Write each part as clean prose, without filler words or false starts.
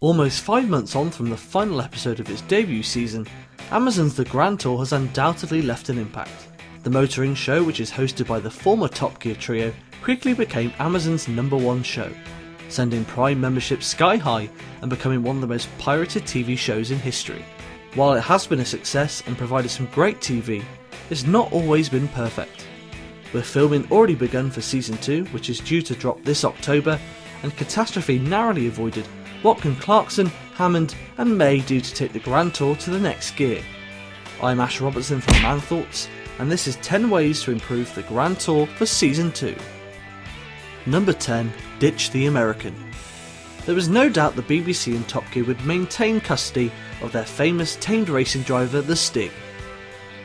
Almost 5 months on from the final episode of its debut season, Amazon's The Grand Tour has undoubtedly left an impact. The motoring show, which is hosted by the former Top Gear trio, quickly became Amazon's #1 show, sending Prime membership sky high and becoming one of the most pirated TV shows in history. While it has been a success and provided some great TV, it's not always been perfect. With filming already begun for Season 2, which is due to drop this October, and catastrophe narrowly avoided, what can Clarkson, Hammond and May do to take the Grand Tour to the next gear? I'm Ash Robertson from Man Thoughts, and this is 10 ways to improve the Grand Tour for Season 2. Number 10. Ditch the American. There was no doubt the BBC and Top Gear would maintain custody of their famous tamed racing driver, the Stig.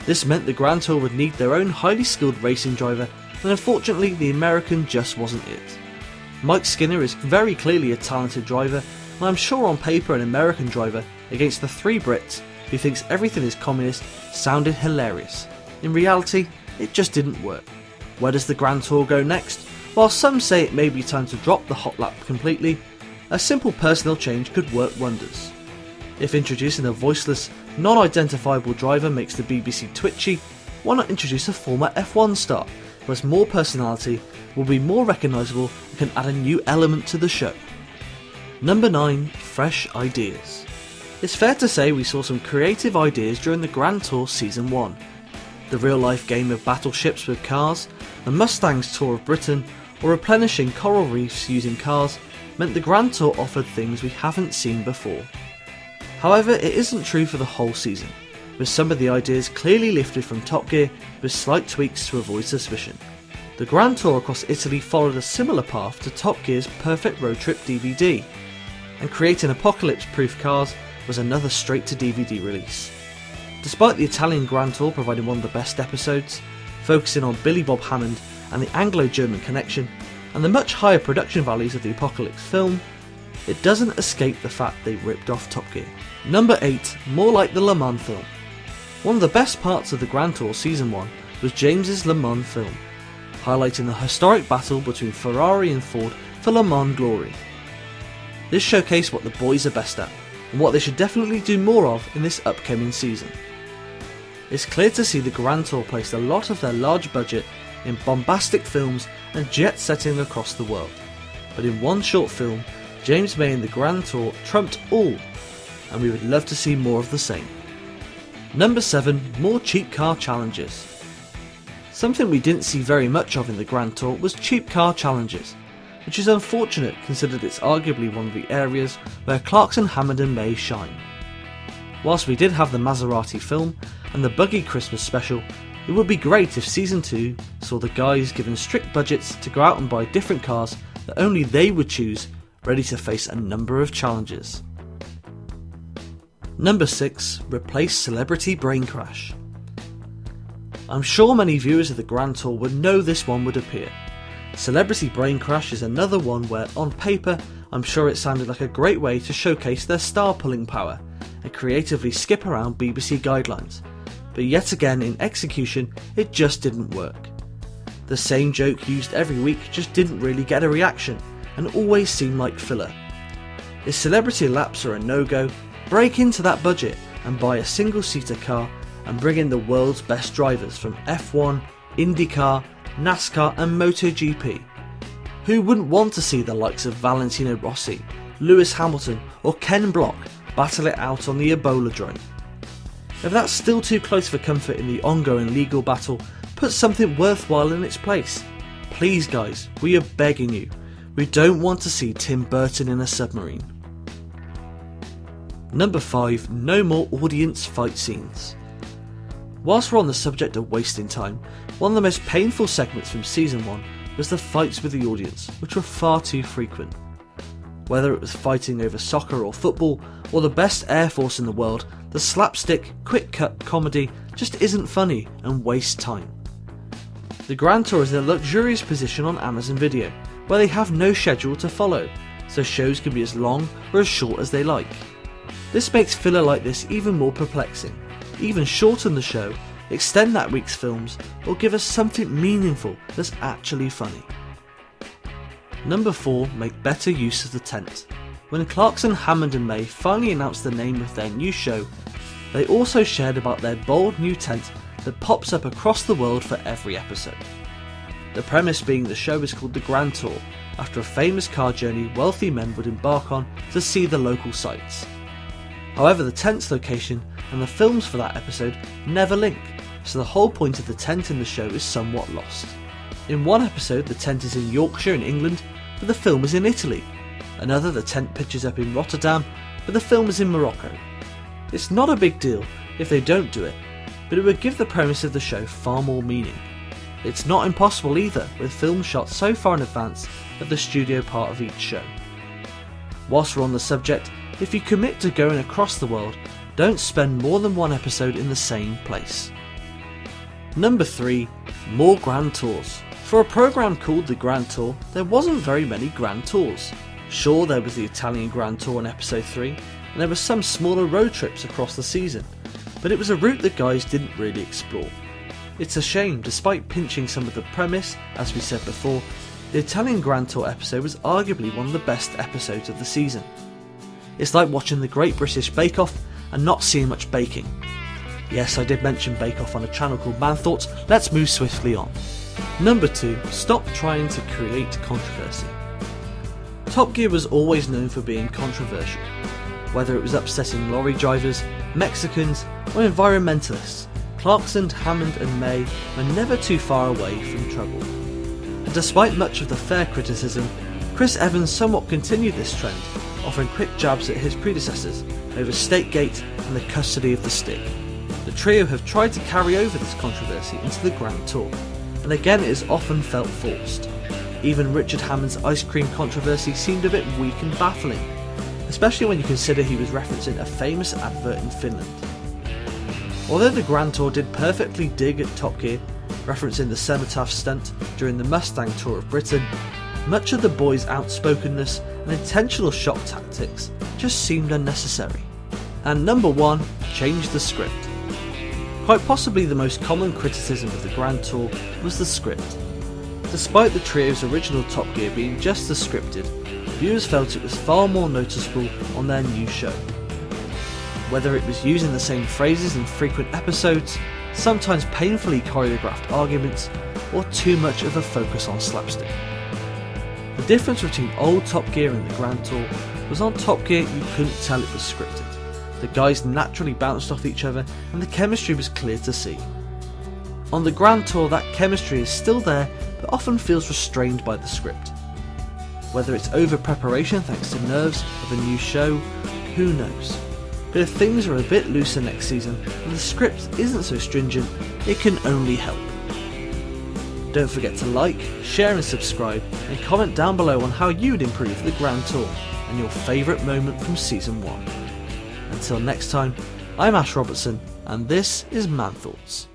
This meant the Grand Tour would need their own highly skilled racing driver, and unfortunately the American just wasn't it. Mike Skinner is very clearly a talented driver, and I'm sure on paper an American driver against the 3 Brits who thinks everything is communist sounded hilarious. In reality, it just didn't work. Where does the Grand Tour go next? While some say it may be time to drop the hot lap completely, a simple personnel change could work wonders. If introducing a voiceless, non-identifiable driver makes the BBC twitchy, why not introduce a former F1 star who has more personality, will be more recognisable and can add a new element to the show. Number 9. Fresh ideas. It's fair to say we saw some creative ideas during the Grand Tour Season 1. The real-life game of battleships with cars, the Mustang's tour of Britain, or replenishing coral reefs using cars meant the Grand Tour offered things we haven't seen before. However, it isn't true for the whole season, with some of the ideas clearly lifted from Top Gear with slight tweaks to avoid suspicion. The Grand Tour across Italy followed a similar path to Top Gear's Perfect Road Trip DVD, and creating apocalypse-proof cars was another straight-to-DVD release. Despite the Italian Grand Tour providing one of the best episodes, focusing on Billy Bob Hammond and the Anglo-German connection, and the much higher production values of the Apocalypse film, it doesn't escape the fact they ripped off Top Gear. Number 8. More like the Lamont film. One of the best parts of the Grand Tour Season 1 was James's Lamont film, highlighting the historic battle between Ferrari and Ford for Le Mans glory. This showcased what the boys are best at, and what they should definitely do more of in this upcoming season. It's clear to see the Grand Tour placed a lot of their large budget in bombastic films and jet setting across the world, but in one short film, James May and the Grand Tour trumped all, and we would love to see more of the same. Number 7. More cheap car challenges. Something we didn't see very much of in the Grand Tour was cheap car challenges, which is unfortunate considering it's arguably one of the areas where Clarkson, Hammond and May shine. Whilst we did have the Maserati film and the Buggy Christmas special, it would be great if Season 2 saw the guys given strict budgets to go out and buy different cars that only they would choose, ready to face a number of challenges. Number 6. Replace Celebrity Brain Crash. I'm sure many viewers of the Grand Tour would know this one would appear. Celebrity Brain Crash is another one where, on paper, I'm sure it sounded like a great way to showcase their star-pulling power and creatively skip around BBC guidelines, but yet again in execution it just didn't work. The same joke used every week just didn't really get a reaction and always seemed like filler. If celebrity laps are a no-go, break into that budget and buy a single-seater car and bring in the world's best drivers from F1, IndyCar, NASCAR and MotoGP. Who wouldn't want to see the likes of Valentino Rossi, Lewis Hamilton or Ken Block battle it out on the Ebola drone? If that's still too close for comfort in the ongoing legal battle, put something worthwhile in its place. Please guys, we are begging you. We don't want to see Tim Burton in a submarine. Number 5. No more audience fight scenes. Whilst we're on the subject of wasting time, one of the most painful segments from Season 1 was the fights with the audience, which were far too frequent. Whether it was fighting over soccer or football, or the best air force in the world, the slapstick, quick-cut comedy just isn't funny and wastes time. The Grand Tour is in a luxurious position on Amazon Video, where they have no schedule to follow, so shows can be as long or as short as they like. This makes filler like this even more perplexing. Even shorten the show, extend that week's films, or give us something meaningful that's actually funny. Number 4. Make better use of the tent. When Clarkson, Hammond and May finally announced the name of their new show, they also shared about their bold new tent that pops up across the world for every episode. The premise being the show is called the Grand Tour, after a famous car journey wealthy men would embark on to see the local sights. However, the tent's location and the films for that episode never link, so the whole point of the tent in the show is somewhat lost. In one episode, the tent is in Yorkshire in England, but the film is in Italy. Another, the tent pitches up in Rotterdam, but the film is in Morocco. It's not a big deal if they don't do it, but it would give the premise of the show far more meaning. It's not impossible either, with films shot so far in advance of the studio part of each show. Whilst we're on the subject, if you commit to going across the world, don't spend more than one episode in the same place. Number 3. More Grand Tours. For a programme called the Grand Tour, there wasn't very many Grand Tours. Sure, there was the Italian Grand Tour in episode 3, and there were some smaller road trips across the season, but it was a route the guys didn't really explore. It's a shame, despite pinching some of the premise, as we said before, the Italian Grand Tour episode was arguably one of the best episodes of the season. It's like watching the Great British Bake Off and not seeing much baking. Yes, I did mention Bake Off on a channel called Man Thoughts, let's move swiftly on. Number 2. Stop trying to create controversy. Top Gear was always known for being controversial, whether it was upsetting lorry drivers, Mexicans or environmentalists. Clarkson, Hammond and May were never too far away from trouble. And despite much of the fair criticism, Chris Evans somewhat continued this trend, offering quick jabs at his predecessors over Stakegate and the custody of the stick. The trio have tried to carry over this controversy into the Grand Tour, and again it is often felt forced. Even Richard Hammond's ice cream controversy seemed a bit weak and baffling, especially when you consider he was referencing a famous advert in Finland. Although the Grand Tour did perfectly dig at Top Gear, referencing the cenotaph stunt during the Mustang Tour of Britain, much of the boys' outspokenness and intentional shock tactics just seemed unnecessary. And number 1, change the script. Quite possibly the most common criticism of the Grand Tour was the script. Despite the trio's original Top Gear being just as scripted, viewers felt it was far more noticeable on their new show. Whether it was using the same phrases in frequent episodes, sometimes painfully choreographed arguments, or too much of a focus on slapstick. The difference between old Top Gear and the Grand Tour was on Top Gear you couldn't tell it was scripted. The guys naturally bounced off each other and the chemistry was clear to see. On the Grand Tour that chemistry is still there but often feels restrained by the script. Whether it's over preparation thanks to nerves of a new show, who knows. But if things are a bit looser next season and the script isn't so stringent, it can only help. Don't forget to like, share and subscribe, and comment down below on how you'd improve the Grand Tour and your favourite moment from Season 1. Until next time, I'm Ash Robertson, and this is Man Thoughts.